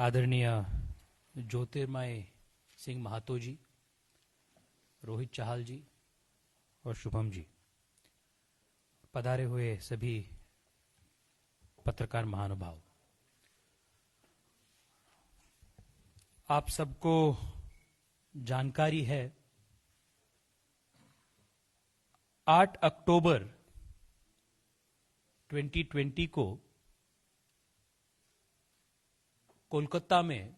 आदरणीय ज्योतिर्मय सिंह महातो जी, रोहित चाहल जी और शुभम जी, पधारे हुए सभी पत्रकार महानुभाव, आप सबको जानकारी है 8 अक्टूबर 2020 को कोलकाता में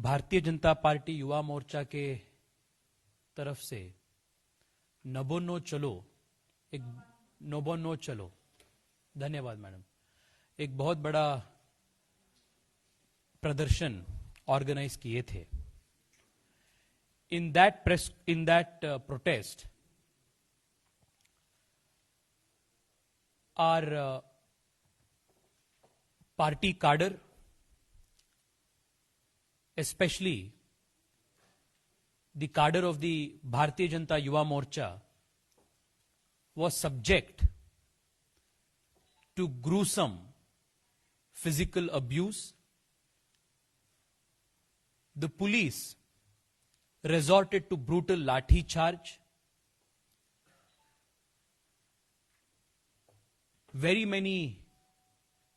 भारतीय जनता पार्टी युवा मोर्चा के तरफ से नबो नो चलो, एक नबो नो चलो, धन्यवाद मैडम, एक बहुत बड़ा प्रदर्शन ऑर्गेनाइज किए थे. In that protest, our party cadre, especially the cadre of the Bharatiya Janata Yuva Morcha, was subject to gruesome physical abuse. The police resorted to brutal lathi charge. Very many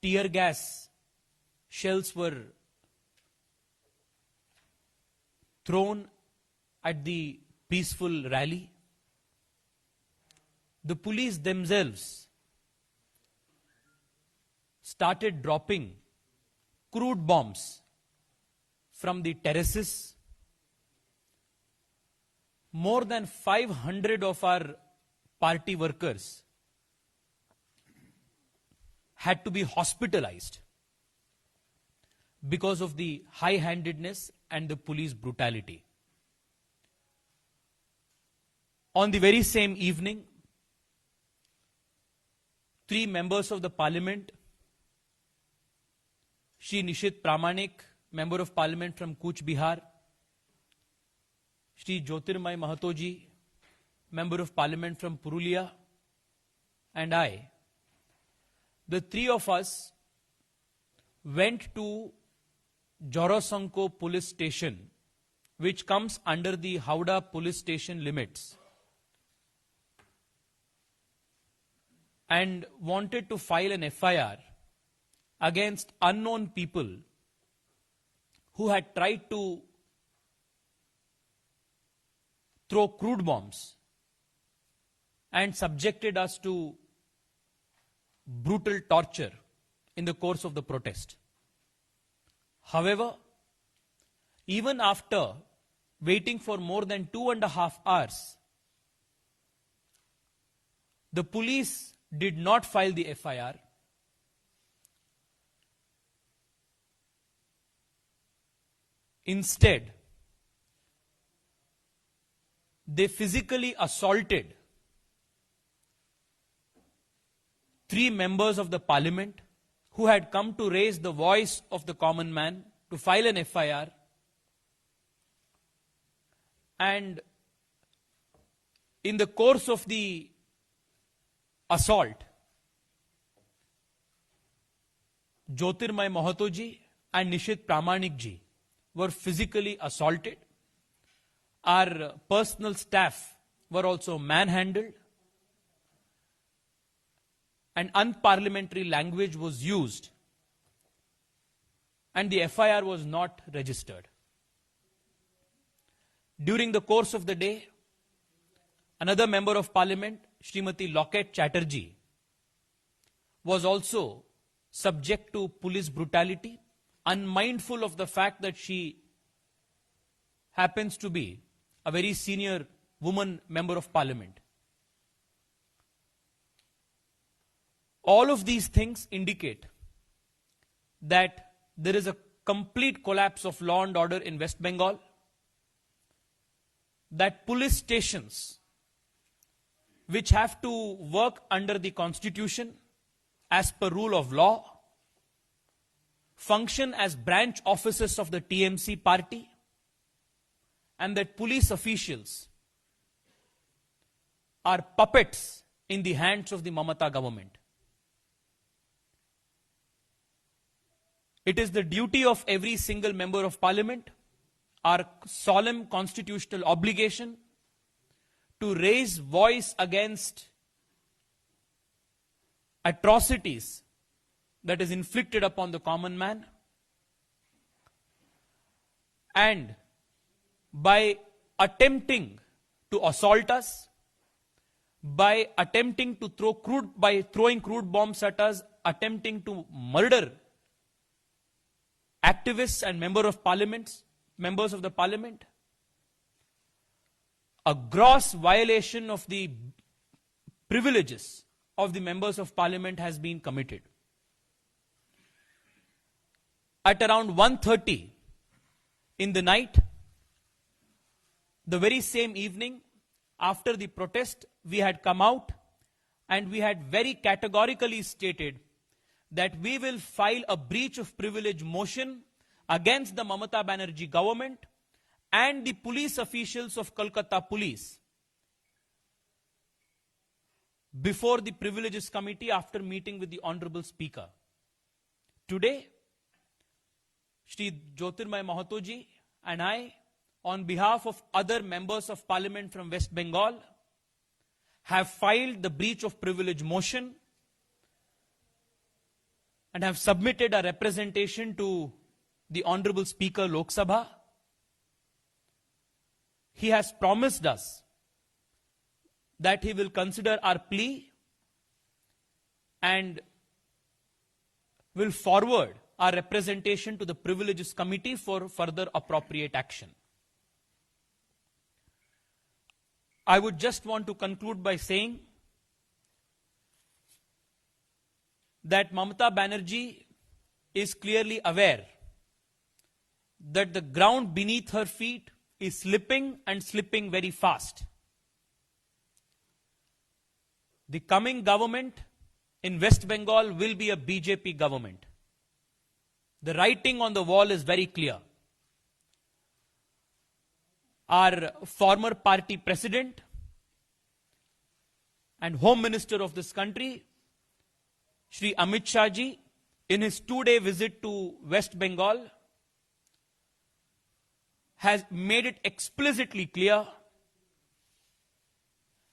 tear gas shells were thrown at the peaceful rally. The police themselves started dropping crude bombs from the terraces. More than 500 of our party workers had to be hospitalized because of the high-handedness and the police brutality. On the very same evening, 3 members of the parliament, Shri Nishit Pramanik, member of parliament from Cooch Behar, Shri Jyotirmay Mahato ji, member of parliament from Purulia, and I, the 3 of us went to Jorosanko police station, which comes under the Howrah police station limits, and wanted to file an FIR against unknown people who had tried to throw crude bombs and subjected us to brutal torture in the course of the protest. However, even after waiting for more than 2.5 hours, the police did not file the FIR. Instead, they physically assaulted 3 members of the parliament who had come to raise the voice of the common man to file an FIR. And in the course of the assault, Jyotirmay Mahato ji and Nishit Pramanik ji were physically assaulted. Our personal staff were also manhandled, and unparliamentary language was used, and the FIR was not registered. During the course of the day, another member of parliament, Srimati Locket Chatterjee, was also subject to police brutality, unmindful of the fact that she happens to be a very senior woman member of parliament. All of these things indicate that there is a complete collapse of law and order in West Bengal, that police stations, which have to work under the constitution as per rule of law, function as branch offices of the TMC party, and that police officials are puppets in the hands of the Mamata government. It is the duty of every single member of parliament, our solemn constitutional obligation, to raise voice against atrocities that is inflicted upon the common man, and by attempting to assault us, by attempting to throwing crude bombs at us, attempting to murder activists and members of the parliament, a gross violation of the privileges of the members of parliament has been committed. At around 1:30 in the night, the very same evening, after the protest, we had come out and we had very categorically stated that we will file a breach of privilege motion against the Mamata Banerjee government and the police officials of Kolkata Police before the Privileges Committee after meeting with the Honorable Speaker. Today, Shri Jyotirmay Mahato ji and I, on behalf of other members of parliament from West Bengal, have filed the breach of privilege motion and have submitted a representation to the Honorable Speaker Lok Sabha. He has promised us that he will consider our plea and will forward our representation to the Privileges Committee for further appropriate action. I would just want to conclude by saying that Mamata Banerjee is clearly aware that the ground beneath her feet is slipping and slipping very fast. The coming government in West Bengal will be a BJP government. The writing on the wall is very clear. Our former party president and Home Minister of this country, Shri Amit Shah ji, in his 2-day visit to West Bengal, has made it explicitly clear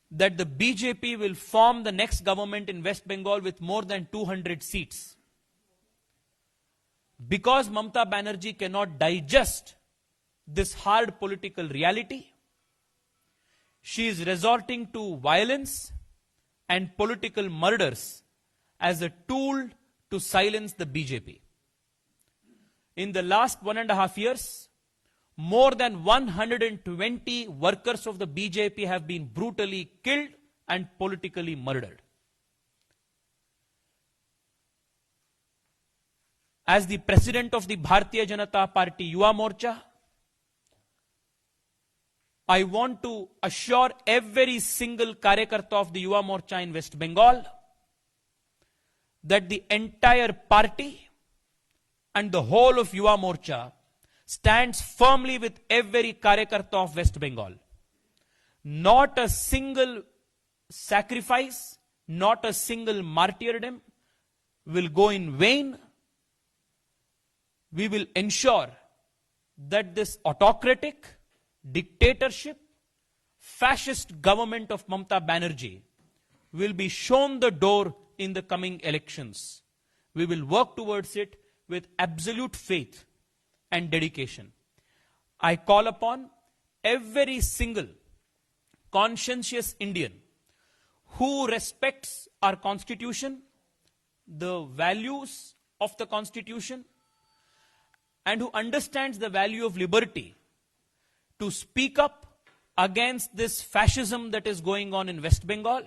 that the BJP will form the next government in West Bengal with more than 200 seats. Because Mamata Banerjee cannot digest this hard political reality, she is resorting to violence and political murders as a tool to silence the BJP. In the last 1.5 years, more than 120 workers of the BJP have been brutally killed and politically murdered. As the president of the Bharatiya Janata Party Yuva Morcha, I want to assure every single Karyakarta of the Yuva Morcha in West Bengal that the entire party and the whole of Yuva Morcha stands firmly with every Karyakarta of West Bengal. Not a single sacrifice, not a single martyrdom will go in vain. We will ensure that this autocratic, dictatorship, fascist government of Mamata Banerjee will be shown the door in the coming elections. We will work towards it with absolute faith and dedication. I call upon every single conscientious Indian who respects our Constitution, the values of the Constitution, and who understands the value of liberty, to speak up against this fascism that is going on in West Bengal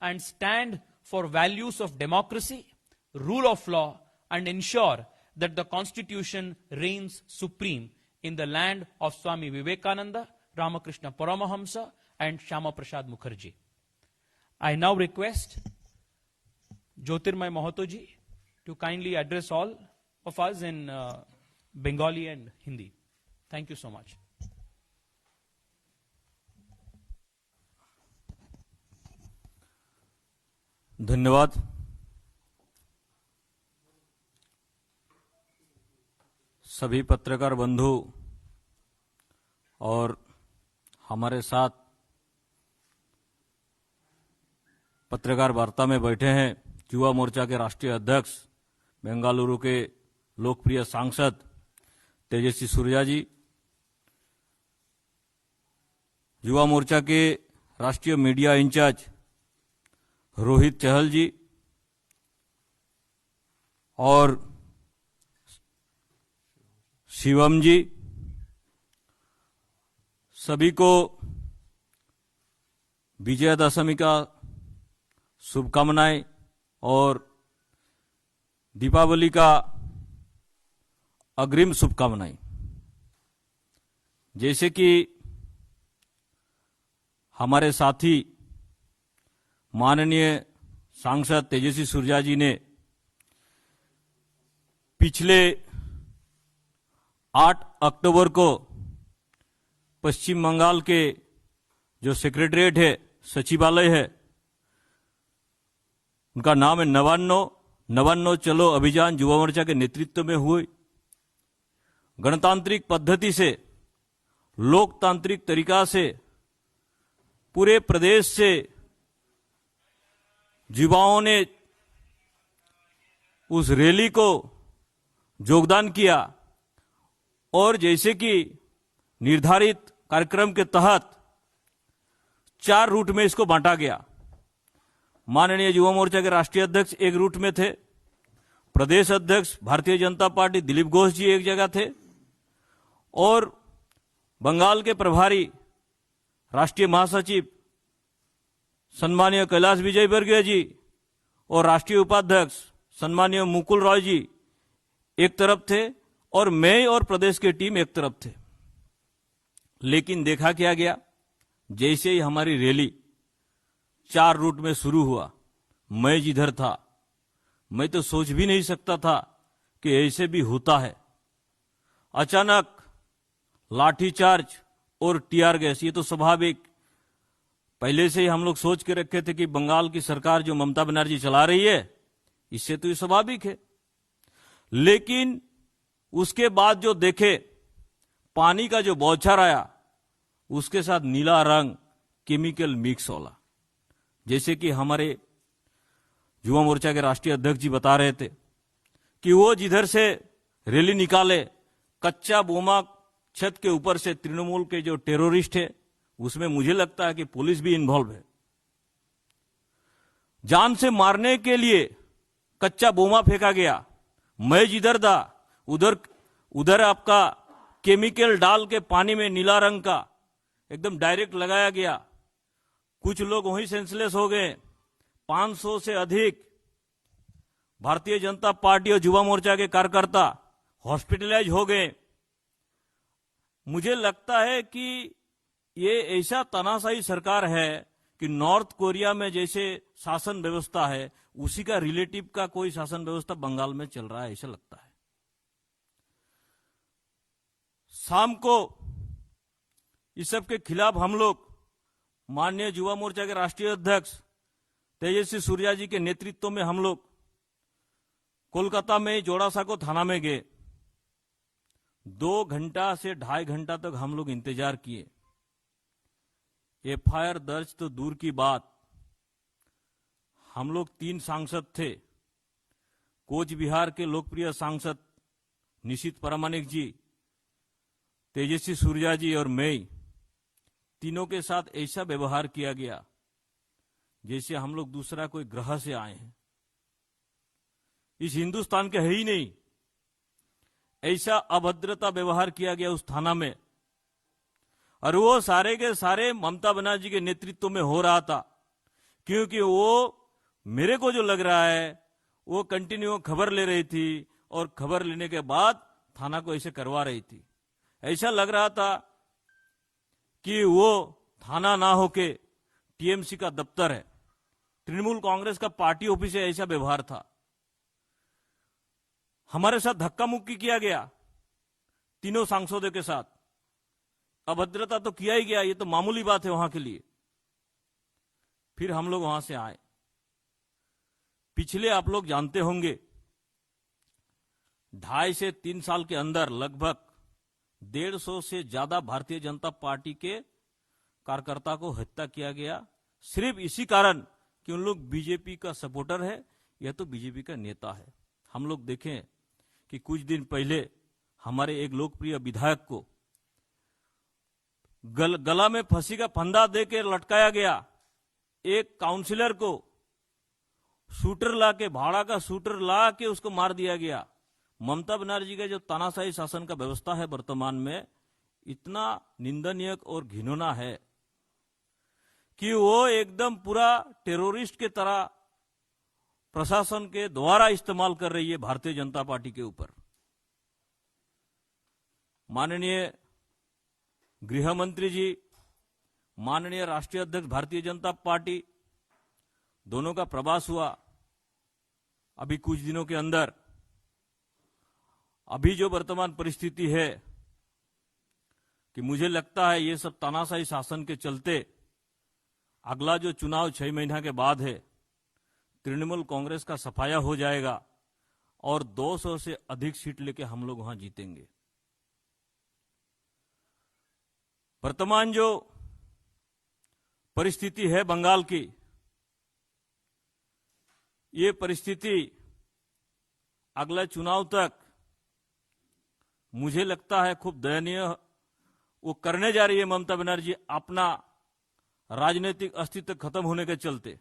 and stand for values of democracy, rule of law, and ensure that the Constitution reigns supreme in the land of Swami Vivekananda, Ramakrishna Paramahamsa, and Shyama Prasad Mukherjee. I now request Jyotirmay Mahato ji to kindly address all of us in Bengali and Hindi. Thank you so much. धन्यवाद। सभी पत्रकार बंधु और हमारे साथ पत्रकार वार्ता में बैठे हैं युवा मोर्चा के राष्ट्रीय अध्यक्ष बेंगलुरु के लोकप्रिय सांसद तेजस्वी सूर्या जी, युवा मोर्चा के राष्ट्रीय मीडिया इंचार्ज रोहित चहल जी और शिवम जी, सभी को विजयादशमी का शुभकामनाएं और दीपावली का अग्रिम शुभकामनाएं। जैसे कि हमारे साथी माननीय सांसद तेजस्वी सूर्या जी ने पिछले 8 अक्टूबर को पश्चिम बंगाल के जो सेक्रेटरीट है, सचिवालय है, उनका नाम है नवान्नो चलो अभियान, युवा मोर्चा के नेतृत्व में हुए गणतांत्रिक पद्धति से, लोकतांत्रिक तरीका से पूरे प्रदेश से युवाओं ने उस रैली को योगदान किया और जैसे कि निर्धारित कार्यक्रम के तहत 4 रूट में इसको बांटा गया। माननीय युवा मोर्चा के राष्ट्रीय अध्यक्ष एक रूट में थे, प्रदेश अध्यक्ष भारतीय जनता पार्टी दिलीप घोष जी एक जगह थे और बंगाल के प्रभारी राष्ट्रीय महासचिव सम्मानीय कैलाश विजयवर्गीय जी और राष्ट्रीय उपाध्यक्ष सम्मानीय मुकुल रॉय जी एक तरफ थे और मैं और प्रदेश की टीम एक तरफ थे। लेकिन देखा क्या गया, जैसे ही हमारी रैली 4 रूट में शुरू हुआ, मैं जिधर था मैं तो सोच भी नहीं सकता था कि ऐसे भी होता है। अचानक लाठीचार्ज और टीआर गैस, ये तो स्वाभाविक, पहले से ही हम लोग सोच के रखे थे कि बंगाल की सरकार जो ममता बनर्जी चला रही है, इससे तो ये स्वाभाविक है। लेकिन उसके बाद जो देखे, पानी का जो बौछार आया, उसके साथ नीला रंग केमिकल मिक्स होला। जैसे कि हमारे युवा मोर्चा के राष्ट्रीय अध्यक्ष जी बता रहे थे कि वो जिधर से रैली निकाले, कच्चा बोमा छत के ऊपर से तृणमूल के जो टेररिस्ट है, उसमें मुझे लगता है कि पुलिस भी इन्वॉल्व है। जान से मारने के लिए कच्चा बोमा फेंका गया। मैं जिधर था उधर आपका केमिकल डाल के पानी में नीला रंग का एकदम डायरेक्ट लगाया गया। कुछ लोग वहीं सेंसलेस हो गए। 500 से अधिक भारतीय जनता पार्टी और युवा मोर्चा के कार्यकर्ता हॉस्पिटलाइज हो गए। मुझे लगता है कि ये ऐसा तानाशाही सरकार है कि नॉर्थ कोरिया में जैसे शासन व्यवस्था है, उसी का रिलेटिव का कोई शासन व्यवस्था बंगाल में चल रहा है, ऐसा लगता है। शाम को इस सब के खिलाफ हम लोग माननीय युवा मोर्चा के राष्ट्रीय अध्यक्ष तेजस्वी सूर्या जी के नेतृत्व में हम लोग कोलकाता में जोड़ासाको थाना में गए। 2 घंटा से 2.5 घंटा तक हम लोग इंतजार किए। एफआईआर दर्ज तो दूर की बात, हम लोग 3 सांसद थे। कोच बिहार के लोकप्रिय सांसद निशित प्रामाणिक जी, तेजस्वी सूर्या जी और मैं, तीनों के साथ ऐसा व्यवहार किया गया जैसे हम लोग दूसरा कोई ग्रह से आए हैं। इस हिंदुस्तान के है ही नहीं, ऐसा अभद्रता व्यवहार किया गया उस थाना में। और वो सारे के सारे ममता बनर्जी के नेतृत्व में हो रहा था, क्योंकि वो मेरे को जो लग रहा है वो कंटिन्यू खबर ले रही थी और खबर लेने के बाद थाना को ऐसे करवा रही थी। ऐसा लग रहा था कि वो थाना ना होके टीएमसी का दफ्तर है, तृणमूल कांग्रेस का पार्टी ऑफिस है, ऐसा व्यवहार था। हमारे साथ धक्का मुक्की किया गया तीनों सांसदों के साथ। अभद्रता तो किया ही गया, ये तो मामूली बात है वहां के लिए। फिर हम लोग वहां से आए। पिछले आप लोग जानते होंगे 2.5 से 3 साल के अंदर लगभग 150 से ज्यादा भारतीय जनता पार्टी के कार्यकर्ता को हत्या किया गया, सिर्फ इसी कारण कि उन लोग बीजेपी का सपोर्टर है या तो बीजेपी का नेता है। हम लोग देखें कि कुछ दिन पहले हमारे एक लोकप्रिय विधायक को गला में फांसी का फंदा देकर लटकाया गया, एक काउंसिलर को शूटर ला के, भाड़ा का शूटर ला के उसको मार दिया गया। ममता बनर्जी का जो तानाशाही शासन का व्यवस्था है वर्तमान में, इतना निंदनीय और घिनौना है कि वो एकदम पूरा टेररिस्ट के तरह प्रशासन के द्वारा इस्तेमाल कर रही है भारतीय जनता पार्टी के ऊपर। माननीय गृह मंत्री जी, माननीय राष्ट्रीय अध्यक्ष भारतीय जनता पार्टी, दोनों का प्रवास हुआ अभी कुछ दिनों के अंदर। अभी जो वर्तमान परिस्थिति है कि मुझे लगता है ये सब तानाशाही शासन के चलते अगला जो चुनाव 6 महीना के बाद है, तृणमूल कांग्रेस का सफाया हो जाएगा और 200 से अधिक सीट लेके हम लोग वहां जीतेंगे। वर्तमान जो परिस्थिति है बंगाल की, ये परिस्थिति अगले चुनाव तक मुझे लगता है खूब दयनीय वो करने जा रही है ममता बनर्जी, अपना राजनीतिक अस्तित्व खत्म होने के चलते।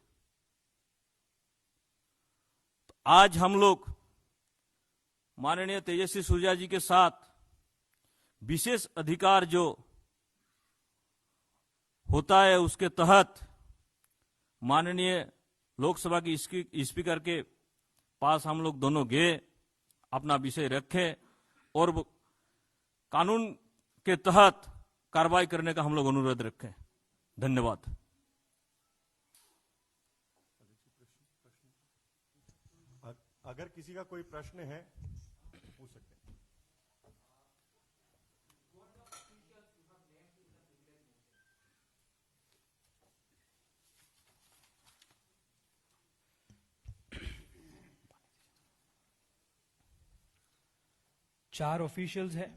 तो आज हम लोग माननीय तेजस्वी सूर्या जी के साथ विशेष अधिकार जो होता है उसके तहत माननीय लोकसभा की स्पीकर के पास हम लोग दोनों गए, अपना विषय रखे और कानून के तहत कार्रवाई करने का हम लोग अनुरोध रखें। धन्यवाद। अगर किसी का कोई प्रश्न है पूछ सकते हैं। चार ऑफिशियल्स हैं।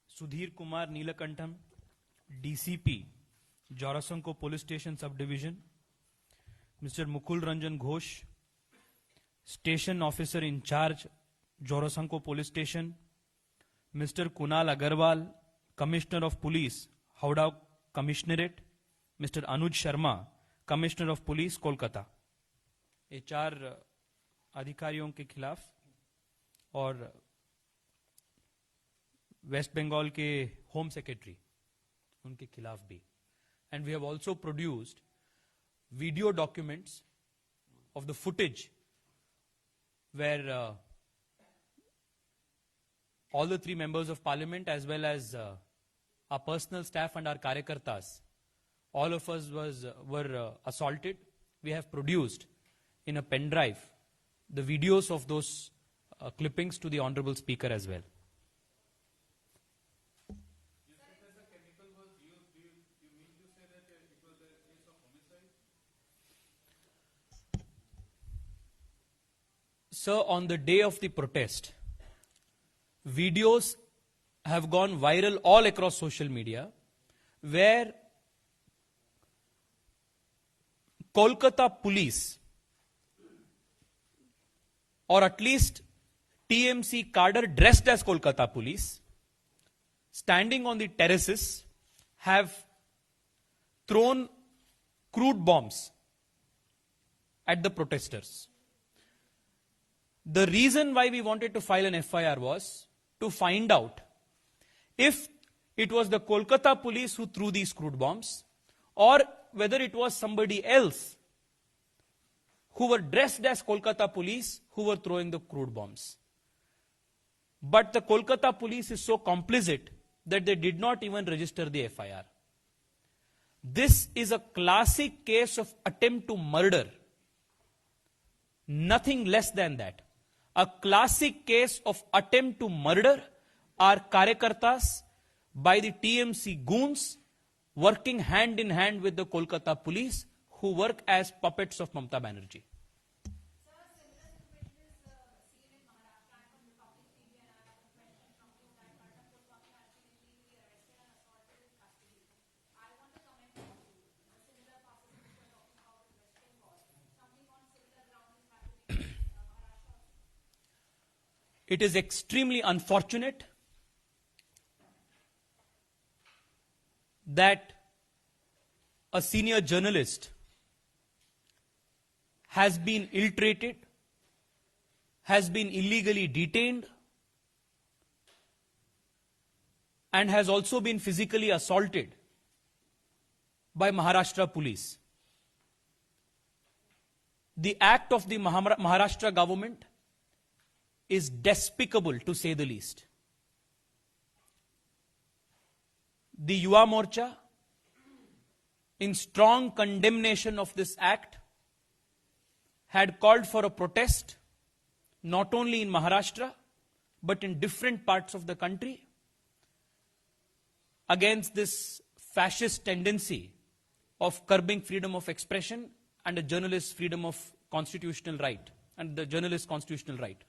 Sudhir Kumar Neelkantham, DCP Jorasanko police station sub division, mister Mukul Ranjan Ghosh, station officer incharge Jorasanko police station, mister Kunal Agarwal, commissioner of police Howrah commissionerate, mister Anuj Sharma, commissioner of police Kolkata. ये चार अधिकारियों के खिलाफ और वेस्ट बंगाल के होम सेक्रेटरी उनके खिलाफ भी। And we have also produced video documents of the footage where all the 3 members of parliament as well as our personal staff and our karyakartas, all of us were assaulted. We have produced in a pen drive the videos of those clippings to the honorable speaker as well. Sir, on the day of the protest, videos have gone viral all across social media where Kolkata police, or at least TMC cadre dressed as Kolkata police, standing on the terraces, have thrown crude bombs at the protesters. The reason why we wanted to file an FIR was to find out if it was the Kolkata police who threw these crude bombs or whether it was somebody else who were dressed as Kolkata police who were throwing the crude bombs. But the Kolkata police is so complicit that they did not even register the FIR. This is a classic case of attempt to murder. Nothing less than that. A classic case of attempt to murder our karyakartas by the TMC goons working hand in hand with the Kolkata police who work as puppets of Mamata Banerjee. It is extremely unfortunate that a senior journalist has been ill-treated, has been illegally detained, and has also been physically assaulted by Maharashtra police. The act of the Maharashtra government is despicable, to say the least. The Yuva Morcha, in strong condemnation of this act, had called for a protest not only in Maharashtra but in different parts of the country against this fascist tendency of curbing freedom of expression and a journalist's freedom of constitutional right, and the journalist's constitutional right.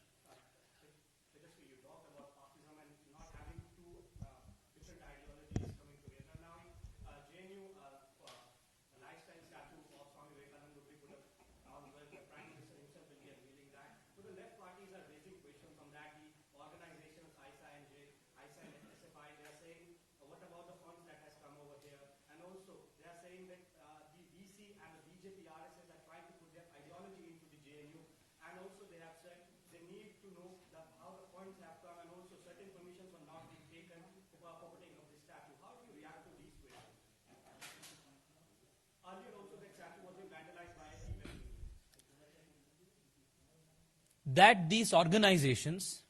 That these organizations,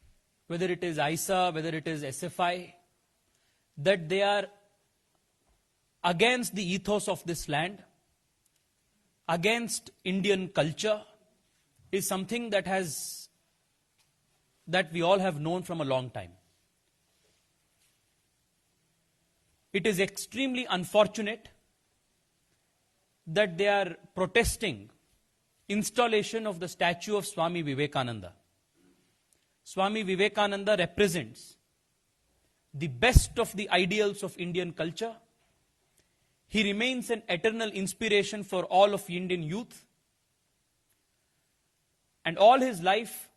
whether it is ISA, whether it is SFI, that they are against the ethos of this land, against Indian culture, is something that we all have known from a long time. It is extremely unfortunate that they are protesting installation of the statue of Swami Vivekananda. Swami Vivekananda represents the best of the ideals of Indian culture. He remains an eternal inspiration for all of Indian youth. And all his life,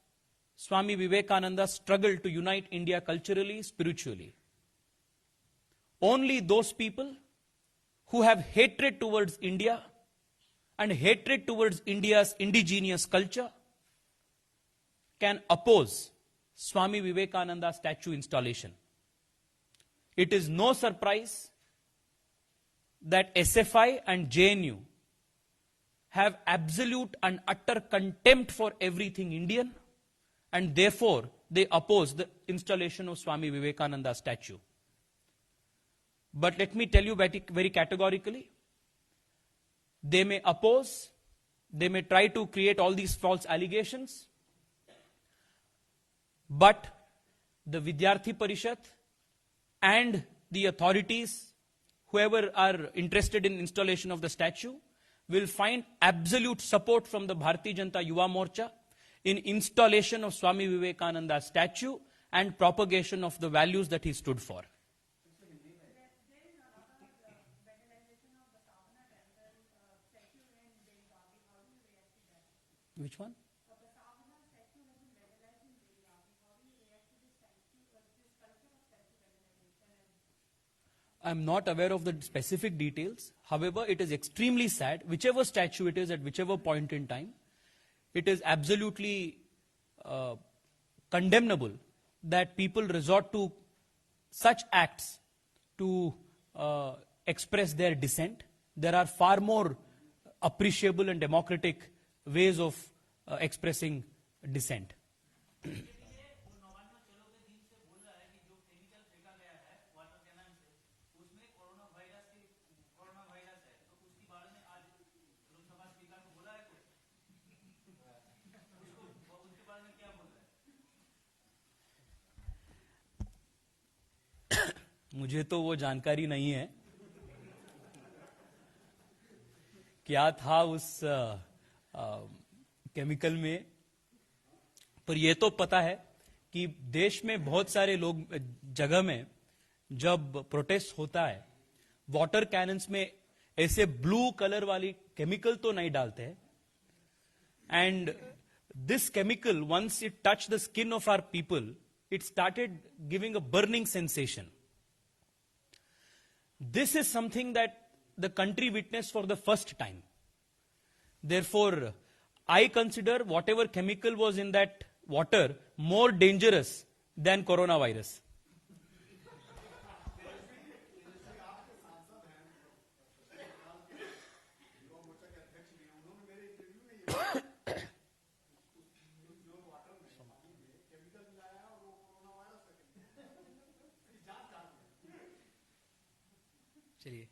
Swami Vivekananda struggled to unite India culturally, spiritually. Only those people who have hatred towards India and hatred towards India's indigenous culture can oppose Swami Vivekananda statue installation. It is no surprise that SFI and JNU have absolute and utter contempt for everything Indian, and therefore they oppose the installation of Swami Vivekananda statue. But let me tell you very categorically, they may oppose, they may try to create all these false allegations, but the Vidyarthi Parishad and the authorities, whoever are interested in installation of the statue, will find absolute support from the Bharatiya Janata Yuva Morcha in installation of Swami Vivekananda statue and propagation of the values that he stood for. Which one? I am not aware of the specific details. However, it is extremely sad, whichever statue it is at whichever point in time, it is absolutely condemnable that people resort to such acts to express their dissent. There are far more appreciable and democratic ways of expressing dissent. मुझे तो वो जानकारी नहीं है क्या था उस chemical में, पर ये तो पता है कि देश में बहुत सारे लोग जगह में जब प्रोटेस्ट होता है, वाटर कैनन्स में ऐसे ब्लू कलर वाली केमिकल तो नहीं डालते हैं, and this chemical, once it touched the skin of our people, it started giving a burning sensation. This is something that the country witnessed for the first time. Therefore, I consider whatever chemical was in that water more dangerous than coronavirus. चलिए,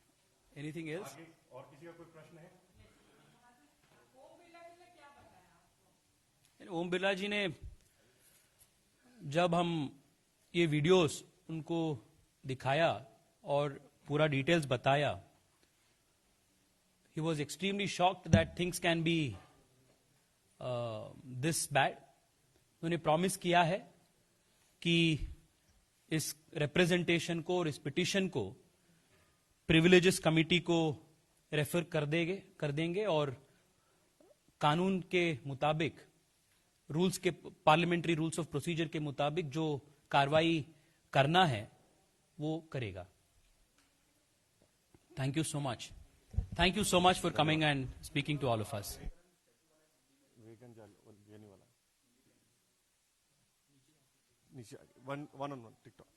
anything else? आगे और किसी का कोई प्रश्न है? ओम बिरला जी ने जब हम ये वीडियोस उनको दिखाया और पूरा डिटेल्स बताया, he was extremely shocked that things can be this bad. उन्होंने प्रॉमिस किया है कि इस रिप्रेजेंटेशन को और इस पिटिशन को प्रिविलेजेस कमिटी को रेफर कर देंगे और कानून के मुताबिक, रूल्स के, पार्लियामेंट्री रूल्स ऑफ प्रोसीजर के मुताबिक जो कार्रवाई करना है वो करेगा. Thank you so much. Thank you so much for coming and speaking to all of us. वेगन जाने वाला नीचे वन ऑन वन टिकटॉक.